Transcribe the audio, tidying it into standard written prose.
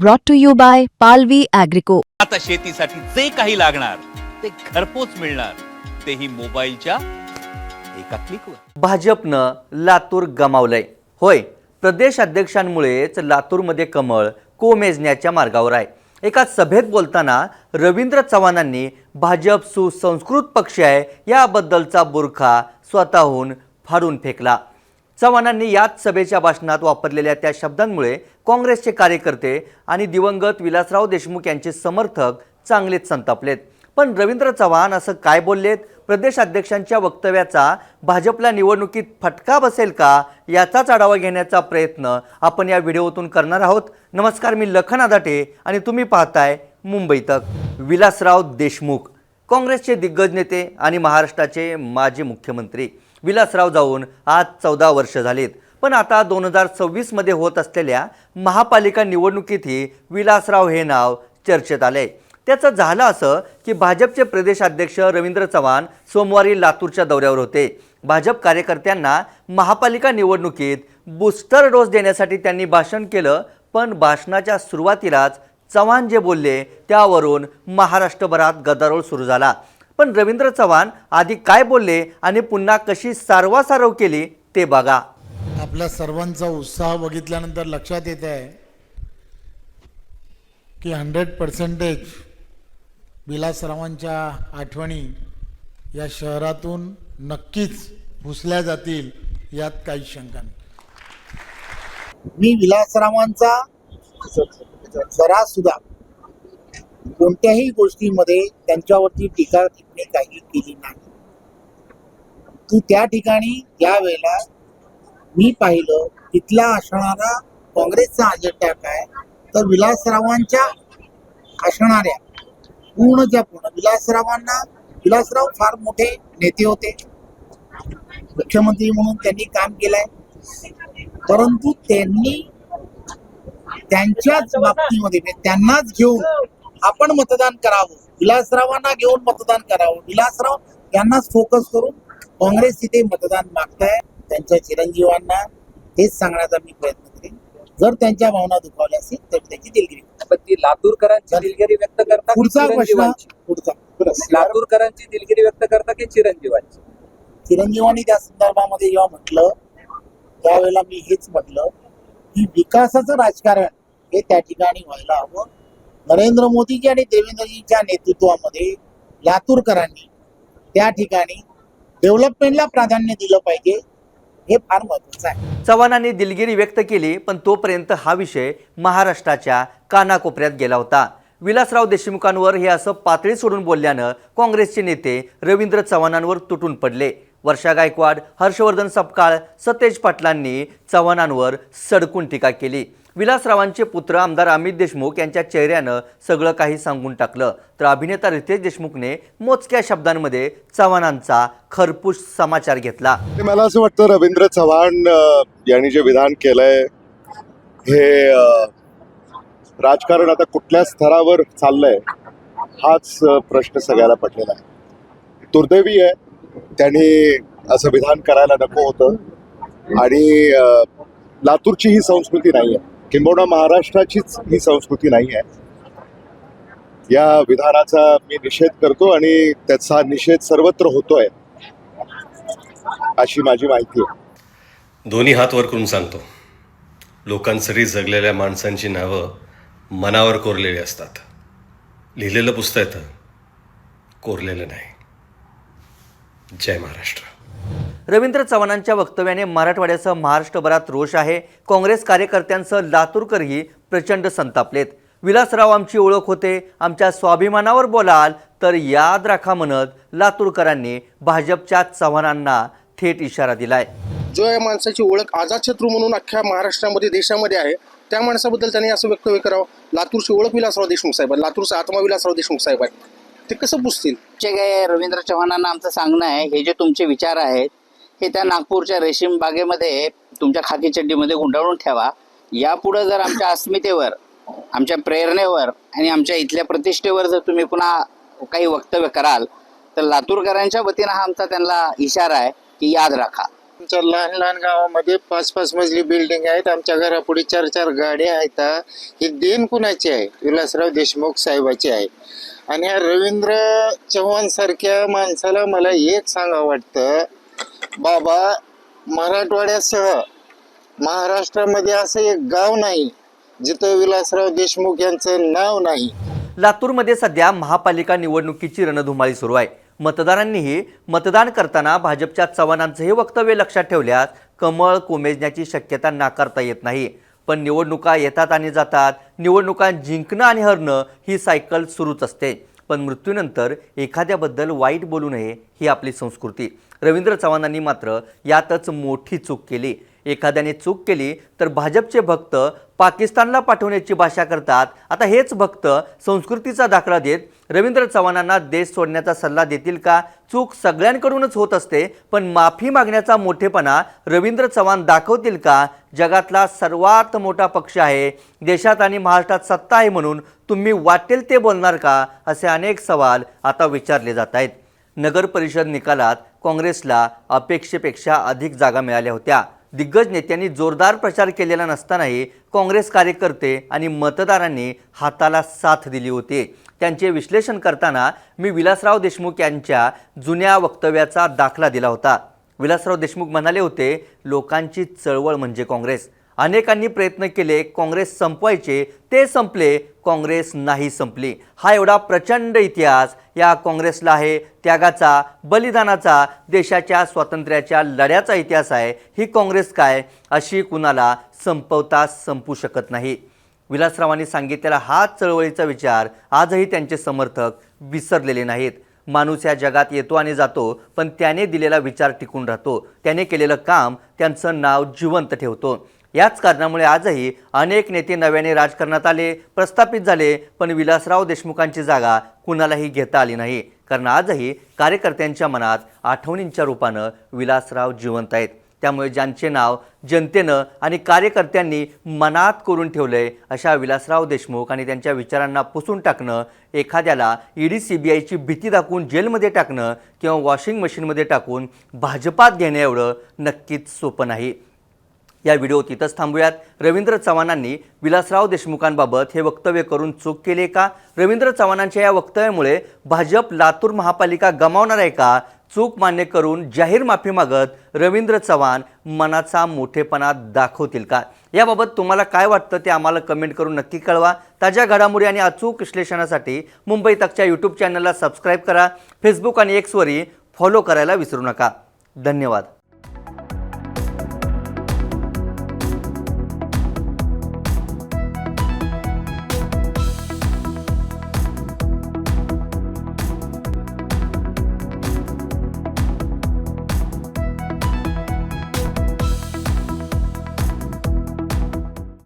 brought to you by Palvi Agrico. आता शेतीसाठी जे काही लागणार ते घरपोच मिळणार, तेही मोबाईलच्या एका क्लिकवर। भाजपनं लातूर गमावलंय। होय, प्रदेश अध्यक्षांमुळेच लातूरमध्ये कमळ कोमेजण्याच्या मार्गावर आहे। एका सभेत बोलताना रवींद्र चव्हाणांनी भाजप सुसंस्कृत पक्ष आहे याबद्दलचा बुरखा स्वतःहून फाडून फेकला। चव्हाणांनी याच सभेच्या भाषणात वापरलेल्या त्या शब्दांमुळे काँग्रेसचे कार्यकर्ते आणि दिवंगत विलासराव देशमुख यांचे समर्थक चांगलेच संतापलेत। पण रवींद्र चव्हाण असं काय बोललेत? प्रदेश अध्यक्षांच्या वक्तव्याचा भाजपला निवडणुकीत फटका बसेल का याचाच आढावा घेण्याचा प्रयत्न आपण या व्हिडिओतून करणार आहोत। नमस्कार, मी लखन आदाटे आणि तुम्ही पाहताय मुंबई तक। विलासराव देशमुख काँग्रेसचे दिग्गज नेते आणि महाराष्ट्राचे माजी मुख्यमंत्री विलासराव जाऊन आज 14 वर्ष झालीत। पण आता 2026 मध्ये होत असलेल्या महापालिका निवडणुकीतही विलासराव हे नाव चर्चेत आले। त्याचं झालं असं की भाजपचे प्रदेशाध्यक्ष रवींद्र चव्हाण सोमवारी लातूरच्या दौऱ्यावर होते। भाजप कार्यकर्त्यांना महापालिका निवडणुकीत बूस्टर डोस देण्यासाठी त्यांनी भाषण केलं, पण भाषणाच्या सुरुवातीलाच चव्हाण जे बोलले त्यावरून महाराष्ट्रभरात गदारोळ सुरू झाला। पण रवींद्र चव्हाण आधी काय बोलले आणि पुन्हा कशी सारवासारव केली ते बघा। आपल्या सर्वांचा उत्साह बघितल्यानंतर लक्षात येत आहे की 100% विलासरावांच्या आठवणी या शहरातून नक्कीच पुसल्या जातील, यात काही शंका नाही। मी विलासरावांचा जरा सुद्धा कोणत्याही गोष्टीमध्ये त्यांच्यावरती टीका टिप्पणी काही केली नाही। तू त्या ठिकाणी त्यावेळेला मी पाहिलं तिथला असणारा काँग्रेसचा अजेंडा काय, तर विलासरावांच्या असणाऱ्या पूर्णच्या पूर्ण विलासराव फार मोठे नेते होते, मुख्यमंत्री म्हणून त्यांनी काम केलंय, परंतु त्यांनी त्यांच्याच बाबतीमध्ये त्यांनाच घेऊन आपण मतदान करावं, विलासरावांना घेऊन मतदान करावं, विलासराव यांनाच फोकस करून काँग्रेस तिथे मतदान मागताय। त्यांच्या चिरंजीवांना हेच सांगण्याचा मी प्रयत्न करेन, जर त्यांच्या भावना दुखावल्या असतील तर त्याची दिलगिरी, पण ती लातूरकरांची दिलगिरी व्यक्त करता पुढचा प्रश्न लातूरकरांची दिलगिरी व्यक्त करता की चिरंजीवांची? चिरंजीवांनी त्या संदर्भामध्ये जेव्हा म्हटलं त्यावेळेला मी हेच म्हटलं की विकासाचं राजकारण हे त्या ठिकाणी व्हायला हवं। नरेंद्र मोदीजी आणि देवेंद्रजींच्या नेतृत्वामध्ये लातूरकरांनी त्या ठिकाणी डेव्हलपमेंटला प्राधान्य दिलं पाहिजे, हे फार महत्त्वाचं आहे। चव्हाणांनी दिलगिरी व्यक्त केली, पण तोपर्यंत हा विषय महाराष्ट्राच्या कानाकोपऱ्यात गेला होता। विलासराव देशमुखांवर हे असं पातळी सोडून बोलल्यानं काँग्रेसचे नेते रवींद्र चव्हाणांवर तुटून पडले। वर्षा गायकवाड, हर्षवर्धन सपकाळ, सतेज पाटलांनी चव्हाणांवर सडकून टीका केली। विलासरावांचे पुत्र आमदार अमित देशमुख यांच्या चेहऱ्यानं सगळं काही सांगून टाकलं, तर अभिनेता रितेश देशमुखने मोजक्या शब्दांमध्ये चव्हाणांचा खरपूस समाचार घेतला। मला असं वाटतं रवींद्र चव्हाण यांनी जे विधान केलंय हे राजकारण आता कुठल्या स्तरावर चाललंय हाच प्रश्न सगळ्याला पडलेला आहे। दुर्दैवी आहे, त्यांनी असं विधान करायला नको होतं आणि लातूरची ही संस्कृती नाही आहे, किंबहुना महाराष्ट्राचीच ही संस्कृती नाही आहे। या विधानाचा मी निषेध करतो आणि त्याचा निषेध सर्वत्र होतोय अशी माझी माहिती आहे। दोन्ही हात वर करून सांगतो, लोकांसाठी जगलेल्या माणसांची नावं मनावर कोरलेली असतात। लिहिलेलं पुसता येतं, कोरलेलं नाही। जय महाराष्ट्र। रवींद्र चव्हाणांच्या वक्तव्याने मराठवाड्यासह महाराष्ट्रभरात रोष आहे। काँग्रेस कार्यकर्त्यांसह लातूरकरही प्रचंड संतापलेत। विलासराव आमची ओळख होते, आमच्या स्वाभिमानावर बोलाल तर याद राखा म्हणत लातूरकरांनी भाजपच्या चव्हाणांना थेट इशारा दिलाय। जो या माणसाची ओळख अजातशत्रू म्हणून अख्ख्या महाराष्ट्रामध्ये देशामध्ये आहे, त्या माणसाबद्दल त्यांनी असं वक्तव्य करावं। लातूरची ओळख विलासराव देशमुख साहेब, लातूरचा आत्मा विलासराव देशमुख साहेब आहे, ते कसं पुसतील? काय रवींद्र चव्हाणांना आमचं सांगणं आहे, हे जे तुमचे विचार आहेत हे त्या नागपूरच्या रेशीम बागेमध्ये तुमच्या खाकी चड्डीमध्ये गुंडाळून ठेवा। यापुढे जर आमच्या अस्मितेवर, आमच्या प्रेरणेवर आणि आमच्या इथल्या प्रतिष्ठेवर जर तुम्ही पुन्हा काही वक्तव्य कराल तर लातूरकरांच्या वतीनं हा आमचा त्यांना इशारा आहे की याद राखा। आमच्या लहान लहान गावामध्ये 5-5 मजली बिल्डिंग आहेत. आमच्या घरापुढे 4-4 गाड्या आहेत. ही देण कुणाची आहे? विलासराव देशमुख साहेबाची आहे. आणि ह्या रवींद्र चव्हाण सारख्या माणसाला मला एक सांगावं वाटतं, बाबा मराठवाड्यासह महाराष्ट्रामध्ये असं एक गाव नाही जिथं विलासराव देशमुख यांचं नाव नाही. लातूरमध्ये सध्या महापालिका निवडणुकीची रणधुमाळी सुरू आहे. मतदारांनीही मतदान करताना भाजपच्या चव्हाणांचंही वक्तव्य लक्षात ठेवल्यास कमळ कोमेजण्याची शक्यता नाकारता येत नाही. पण निवडणुका येतात आणि जातात. निवडणुका जिंकणं आणि हरणं ही सायकल सुरूच असते. पण मृत्यूनंतर एखाद्याबद्दल वाईट बोलू नये ही आपली संस्कृती. रवींद्र चव्हाणांनी मात्र यातच मोठी चूक केली. एखाद्याने चूक केली तर भाजपचे भक्त पाकिस्तानला पाठवण्याची भाषा करतात. आता हेच भक्त संस्कृतीचा दाखला देत रवींद्र चव्हाणांना देश सोडण्याचा सल्ला देतील का? चूक सगळ्यांकडूनच होत असते, पण माफी मागण्याचा मोठेपणा रवींद्र चव्हाण दाखवतील का? जगातला सर्वात मोठा पक्ष आहे, देशात आणि महाराष्ट्रात सत्ता आहे म्हणून तुम्ही वाटेल ते बोलणार का? असे अनेक सवाल आता विचारले जात आहेत. नगर परिषद निकालात काँग्रेसला अपेक्षेपेक्षा अधिक जागा मिळाल्या होत्या. दिग्गज नेत्यांनी जोरदार प्रचार केलेला नसतानाही काँग्रेस कार्यकर्ते आणि मतदारांनी हाताला साथ दिली होती. त्यांचे विश्लेषण करताना मी विलासराव देशमुख यांच्या जुन्या वक्तव्याचा दाखला दिला होता. विलासराव देशमुख म्हणाले होते, लोकांची चळवळ म्हणजे काँग्रेस. अनेकांनी प्रयत्न केले काँग्रेस संपवायचे, ते संपले, काँग्रेस नाही संपली. हा एवढा प्रचंड इतिहास या काँग्रेसला आहे. त्यागाचा, बलिदानाचा, देशाच्या स्वातंत्र्याच्या लढ्याचा इतिहास आहे. ही काँग्रेस काय अशी कुणाला संपवता संपू शकत नाही. विलासरावांनी सांगितलेला हा चळवळीचा विचार आजही त्यांचे समर्थक विसरलेले नाहीत. माणूस या जगात येतो आणि जातो, पण त्याने दिलेला विचार टिकून राहतो. त्याने केलेलं काम त्यांचं नाव जिवंत ठेवतो. याच कारणामुळे आजही अनेक नेते नव्याने राजकारणात आले, प्रस्थापित झाले, पण विलासराव देशमुखांची जागा कुणालाही घेता आली नाही. कारण आजही कार्यकर्त्यांच्या मनात आठवणींच्या रूपानं विलासराव जिवंत आहेत. त्यामुळे ज्यांचे नाव जनतेनं आणि कार्यकर्त्यांनी मनात करून ठेवलंय अशा विलासराव देशमुख आणि त्यांच्या विचारांना पुसून टाकणं, एखाद्याला ईडी CBIची भीती दाखवून जेलमध्ये टाकणं किंवा वॉशिंग मशीनमध्ये टाकून भाजपात घेणं एवढं नक्कीच सोपं नाही. या व्हिडिओ तिथंच थांबूयात. रवींद्र चव्हाणांनी विलासराव देशमुखांबाबत हे वक्तव्य करून चूक केली का? रवींद्र चव्हाणांच्या या वक्तव्यामुळे भाजप लातूर महापालिका गमावणार आहे का? चूक मान्य करून जाहीर माफी मागत रवींद्र चव्हाण मनाचा मोठेपणा दाखवतील का? याबाबत तुम्हाला काय वाटतं ते आम्हाला कमेंट करून नक्की कळवा. ताज्या घडामोडी आणि अचूक विश्लेषणासाठी मुंबई तकच्या यूट्यूब चॅनलला सबस्क्राईब करा. फेसबुक आणि Xवरही फॉलो करायला विसरू नका. धन्यवाद.